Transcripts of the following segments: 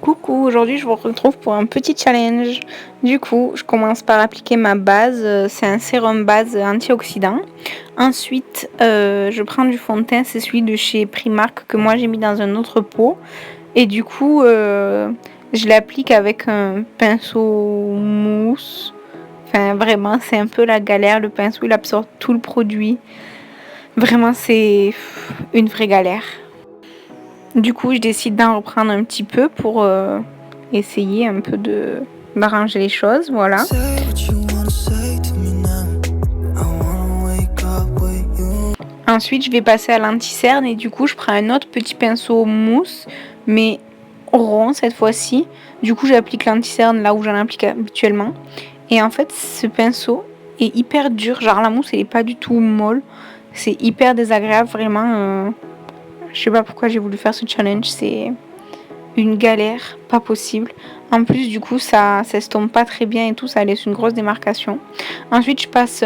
Coucou, aujourd'hui je vous retrouve pour un petit challenge. Du coup, je commence par appliquer ma base, c'est un sérum base antioxydant. Ensuite, je prends du fond de teint, c'est celui de chez Primark que moi j'ai mis dans un autre pot. Et du coup, je l'applique avec un pinceau mousse. Enfin, vraiment, c'est un peu la galère. Le pinceau, il absorbe tout le produit. Vraiment, c'est une vraie galère. Du coup, je décide d'en reprendre un petit peu pour essayer un peu d'arranger les choses, voilà. Ensuite, je vais passer à l'anti-cerne et du coup, je prends un autre petit pinceau mousse, mais rond cette fois-ci. Du coup, j'applique l'anti-cerne là où j'en applique habituellement. Et en fait, ce pinceau est hyper dur, genre la mousse, elle est pas du tout molle. C'est hyper désagréable, vraiment. Je sais pas pourquoi j'ai voulu faire ce challenge, c'est une galère, pas possible. En plus, du coup, ça s'estompe pas très bien et tout, ça laisse une grosse démarcation. Ensuite, je passe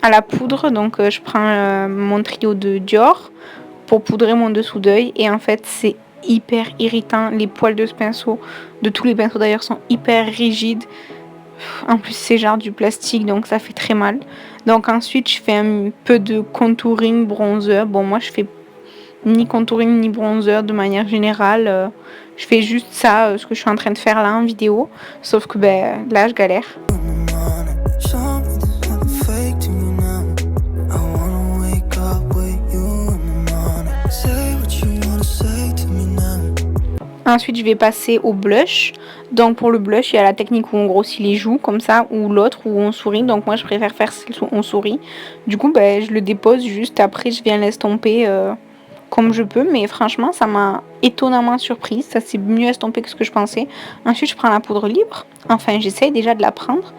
à la poudre, donc je prends mon trio de Dior pour poudrer mon dessous d'œil. Et en fait, c'est hyper irritant. Les poils de ce pinceau, de tous les pinceaux d'ailleurs, sont hyper rigides. En plus, c'est genre du plastique, donc ça fait très mal. Donc ensuite, je fais un peu de contouring, bronzer. Bon, moi, je fais ni contouring ni bronzer de manière générale. Je fais juste ça, ce que je suis en train de faire là en vidéo. Sauf que ben, là, je galère. Ensuite, je vais passer au blush. Donc pour le blush, il y a la technique où on grossit les joues comme ça, ou l'autre où on sourit. Donc moi, je préfère faire celle où on sourit. Du coup, ben, je le dépose juste après, je viens l'estomper comme je peux. Mais franchement, ça m'a étonnamment surprise. Ça s'est mieux estompé que ce que je pensais. Ensuite, je prends la poudre libre. Enfin, j'essaye déjà de la prendre.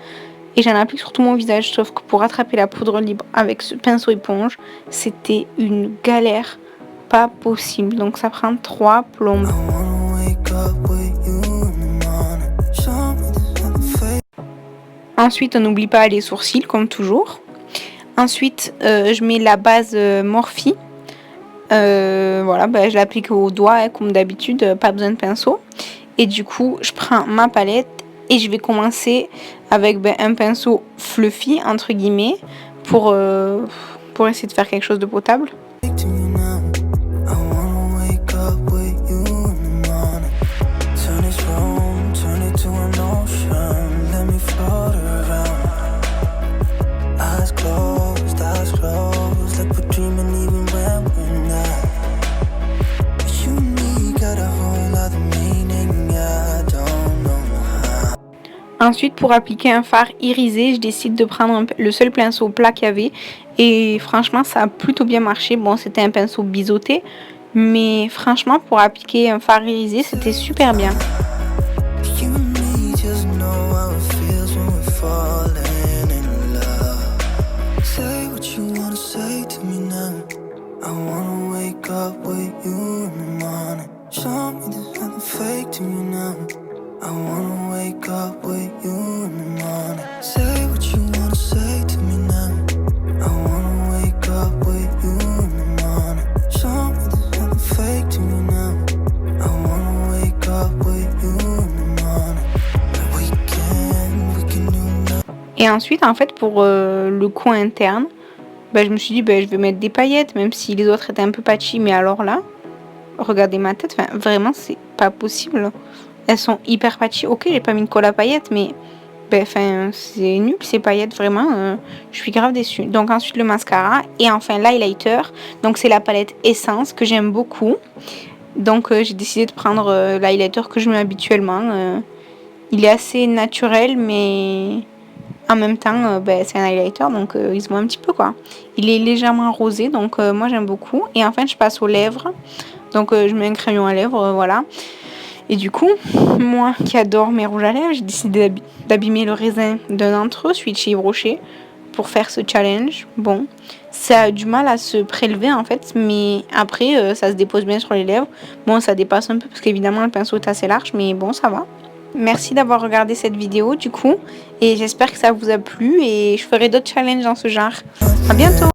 Et j'en applique sur tout mon visage. Sauf que pour attraper la poudre libre avec ce pinceau éponge, c'était une galère pas possible. Donc ça prend 3 plombes. Ensuite, on n'oublie pas les sourcils, comme toujours. Ensuite, je mets la base Morphe. Voilà, je l'applique au doigt, comme d'habitude, pas besoin de pinceau. Et du coup, je prends ma palette et je vais commencer avec un pinceau fluffy, entre guillemets, pour essayer de faire quelque chose de potable. Ensuite, pour appliquer un fard irisé, je décide de prendre le seul pinceau plat qu'il y avait. Et franchement, ça a plutôt bien marché. Bon, c'était un pinceau biseauté. Mais franchement, pour appliquer un fard irisé, c'était super bien. Et ensuite, en fait, pour le coin interne, je me suis dit, je vais mettre des paillettes, même si les autres étaient un peu patchy. Mais alors là, regardez ma tête, vraiment, c'est pas possible. Elles sont hyper patchy. Ok, j'ai pas mis de colle à paillettes, mais c'est nul ces paillettes, vraiment. Je suis grave déçue. Donc ensuite, le mascara. Et enfin, l'highlighter. Donc c'est la palette Essence que j'aime beaucoup. Donc j'ai décidé de prendre l'highlighter que je mets habituellement. Il est assez naturel, mais en même temps, c'est un highlighter, donc il se voit un petit peu, quoi. Il est légèrement rosé, donc moi j'aime beaucoup. Et enfin, je passe aux lèvres. Donc je mets un crayon à lèvres, voilà. Et du coup, moi qui adore mes rouges à lèvres, j'ai décidé d'abîmer le raisin d'un d'entre eux, celui de chez Yves Rocher, pour faire ce challenge. Bon, ça a du mal à se prélever en fait, mais après, ça se dépose bien sur les lèvres. Bon, ça dépasse un peu parce qu'évidemment le pinceau est assez large, mais bon, ça va. Merci d'avoir regardé cette vidéo du coup, et j'espère que ça vous a plu et je ferai d'autres challenges dans ce genre. À bientôt!